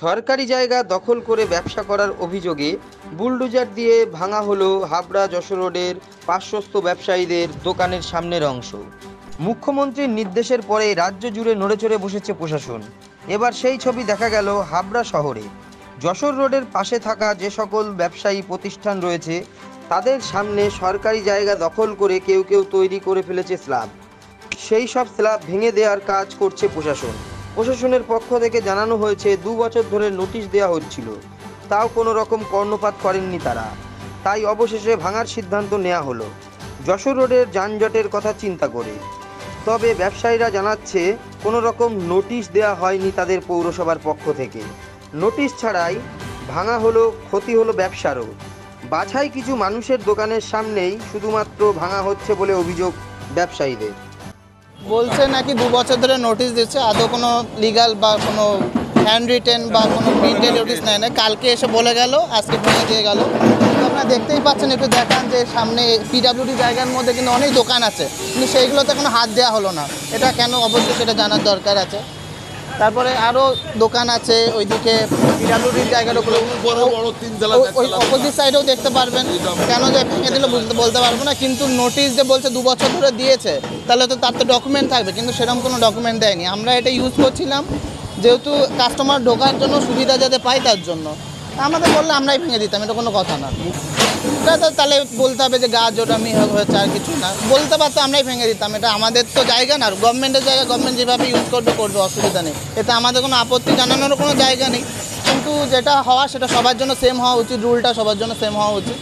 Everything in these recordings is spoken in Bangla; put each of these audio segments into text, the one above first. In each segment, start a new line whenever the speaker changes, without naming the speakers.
সরকারি জায়গা দখল করে ব্যবসা করার অভিযোগে বুলডোজার দিয়ে ভাঙা হলো হাবড়া যশোর রোডের পার্শ্বস্থ ব্যবসায়ীদের দোকানের সামনের অংশ। মুখ্যমন্ত্রীর নির্দেশের পরে রাজ্য জুড়ে নড়েচড়ে বসেছে প্রশাসন। এবার সেই ছবি দেখা গেল হাবড়া শহরে। যশোর রোডের পাশে থাকা যে সকল ব্যবসায়ী প্রতিষ্ঠান রয়েছে তাদের সামনে সরকারি জায়গা দখল করে কেউ কেউ তৈরি করে ফেলেছে স্ল্যাব। সেই সব স্ল্যাব ভেঙে দেওয়ার কাজ করছে প্রশাসন। প্রশাসনের পক্ষ থেকে জানানো হয়েছে 2 বছর ধরে নোটিশ দেওয়া হচ্ছিল, তাও কোনো রকম কর্ণপাত করেননি তারা। তাই অবশেষে ভাঙার সিদ্ধান্ত নেওয়া হলো যশোর রোডের যানজটের কথা চিন্তা করে। তবে ব্যবসায়ীরা জানাচ্ছে কোনো রকম নোটিশ দেওয়া হয়নি তাদের পৌরসভার পক্ষ থেকে। নোটিশ ছাড়াই ভাঙা হলো, ক্ষতি হলো ব্যবসারও। বাছাই কিছু মানুষের দোকানের সামনেই শুধুমাত্র ভাঙা হচ্ছে বলে অভিযোগ ব্যবসায়ীদের।
বলছে নাকি 2 বছর ধরে নোটিশ দিচ্ছে, আদৌ কোনো লিগাল বা কোনো হ্যান্ড রিটেন বা কোনো প্রিন্টেড নোটিশ নেয় না। কালকে এসে বলে গেল, আজকে ভেঙে দিয়ে গেল। তো আপনারা দেখতেই পাচ্ছেন, একটু দেখান যে সামনে পিডাব্লিউডি জায়গার মধ্যে কিন্তু অনেক দোকান আছে, কিন্তু সেইগুলোতে কোনো হাত দেওয়া হলো না। এটা কেন অবশ্যই সেটা জানার দরকার আছে। তারপরে আরও দোকান আছে ওইদিকে পিডাব্লিউডির জায়গার উপরে, ওই অপোজিট সাইডেও দেখতে পারবেন। কেন যে ভেঙে দিল বলতে পারবো না, কিন্তু নোটিশ যে বলছে 2 বছর ধরে দিয়েছে, তাহলে তো তার তো ডকুমেন্ট থাকবে, কিন্তু সেরকম কোনো ডকুমেন্ট দেয়নি। আমরা এটা ইউজ করছিলাম যেহেতু কাস্টমার ঢোকার জন্য সুবিধা যাতে পাই তার জন্য। আমাদের বললে আমরাই ভেঙে দিতাম, এটা কোনো কথা না। এটা তো তাহলে বলতে হবে যে গা জোটামি হয়েছে, আর কিছু না। বলতে পারতো আমরাই ভেঙে দিতাম, এটা আমাদের তো জায়গা না। গভর্নমেন্টের জায়গা গভর্নমেন্ট যেভাবে ইউজ করবে করবে, অসুবিধা নেই, এতে আমাদের কোনো আপত্তি জানানোরও কোনো জায়গা নেই। কিন্তু যেটা হওয়া সেটা সবার জন্য সেম হওয়া উচিত, রুলটা সবার জন্য সেম হওয়া উচিত।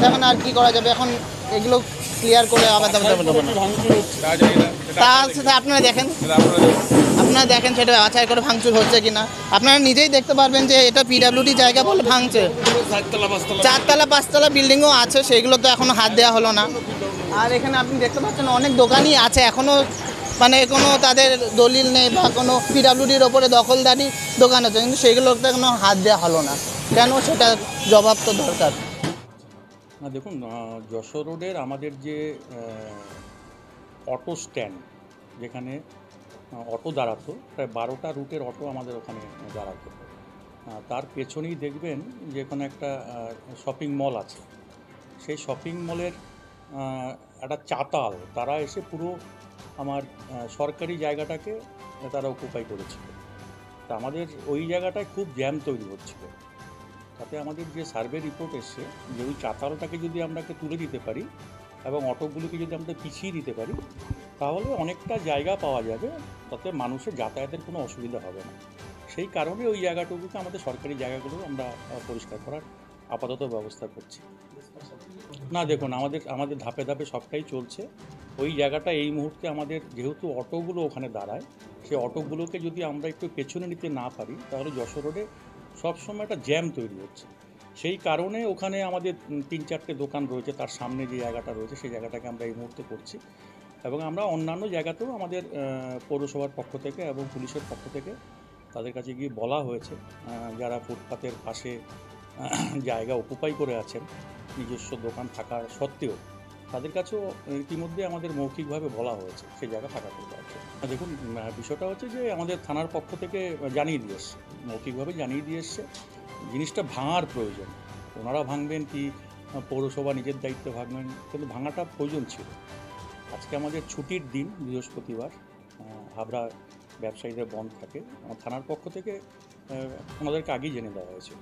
এখন আর কি করা যাবে, এখন এগুলো ক্লিয়ার করে আবার তার সাথে আপনারা দেখেন সেটা বাছাই করে ভাঙচুর হচ্ছে কিনা। আপনারা নিজেই দেখতে পারবেন যে এটা পিডাব্লিউডি জায়গা বলে ভাঙছে। 4তলা 5তলা বিল্ডিংও আছে, সেগুলো তো এখনো হাত দেওয়া হলো না। আর এখানে আপনি দেখতে পাচ্ছেন অনেক দোকানই আছে এখনো, মানে কোনো তাদের দলিল নেই বা কোনো পিডাব্লিউডির ওপরে দখলদারি দোকান আছে, কিন্তু সেইগুলোতে এখনো হাত দেওয়া হলো না। কেন, সেটা জবাব তো দরকার।
না দেখুন, যশোর রোডের আমাদের যে অটো স্ট্যান্ড, যেখানে অটো দাঁড়াতো, প্রায় 12টা রুটের অটো আমাদের ওখানে দাঁড়াতো, তার পেছনেই দেখবেন যে এখানে একটা শপিং মল আছে। সেই শপিং মলের একটা চাতাল তারা এসে পুরো আমার সরকারি জায়গাটাকে তারা অকুপাই করেছিল। তা আমাদের ওই জায়গাটায় খুব জ্যাম তৈরি হচ্ছিল। তাতে আমাদের যে সার্ভে রিপোর্ট এসছে যে ওই চাতালটাকে যদি আমরাকে তুলে দিতে পারি এবং অটোগুলোকে যদি আমরা পিছিয়ে দিতে পারি, তাহলে অনেকটা জায়গা পাওয়া যাবে, তাতে মানুষের যাতায়াতের কোনো অসুবিধা হবে না। সেই কারণে ওই জায়গাটুকুকে আমাদের সরকারি জায়গাগুলো আমরা পরিষ্কার করার আপাতত ব্যবস্থা করছি। না দেখুন, আমাদের ধাপে ধাপে সবটাই চলছে। ওই জায়গাটা এই মুহূর্তে আমাদের যেহেতু অটোগুলো ওখানে দাঁড়ায়, সেই অটোগুলোকে যদি আমরা একটু পেছনে নিতে না পারি, তাহলে যশোর রোডে সবসময় একটা জ্যাম তৈরি হচ্ছে। সেই কারণে ওখানে আমাদের 3-4টে দোকান রয়েছে, তার সামনে যে জায়গাটা রয়েছে সেই জায়গাটাকে আমরা এই মুহূর্তে করছি। এবং আমরা অন্যান্য জায়গাতেও আমাদের পৌরসভার পক্ষ থেকে এবং পুলিশের পক্ষ থেকে তাদের কাছে গিয়ে বলা হয়েছে, যারা ফুটপাতের পাশে জায়গা অকুপাই করে আছেন নিজস্ব দোকান থাকা সত্ত্বেও, তাদের কাছেও ইতিমধ্যে আমাদের মৌখিকভাবে বলা হয়েছে সেই জায়গা ফাঁকা করতে আছে। দেখুন, বিষয়টা হচ্ছে যে আমাদের থানার পক্ষ থেকে জানিয়ে দিয়ে এসছে, মৌখিকভাবে জানিয়ে দিয়ে এসছে জিনিসটা ভাঙার প্রয়োজন। ওনারা ভাঙবেন কি পৌরসভা নিজের দায়িত্বে ভাঙবেন, কিন্তু ভাঙাটা প্রয়োজন ছিল। আজকে আমাদের ছুটির দিন, বৃহস্পতিবার, হাবড়া ব্যবসায়ীদের বন্ধ থাকে। থানার পক্ষ থেকে ওনাদেরকে আগেই জেনে দেওয়া হয়েছে।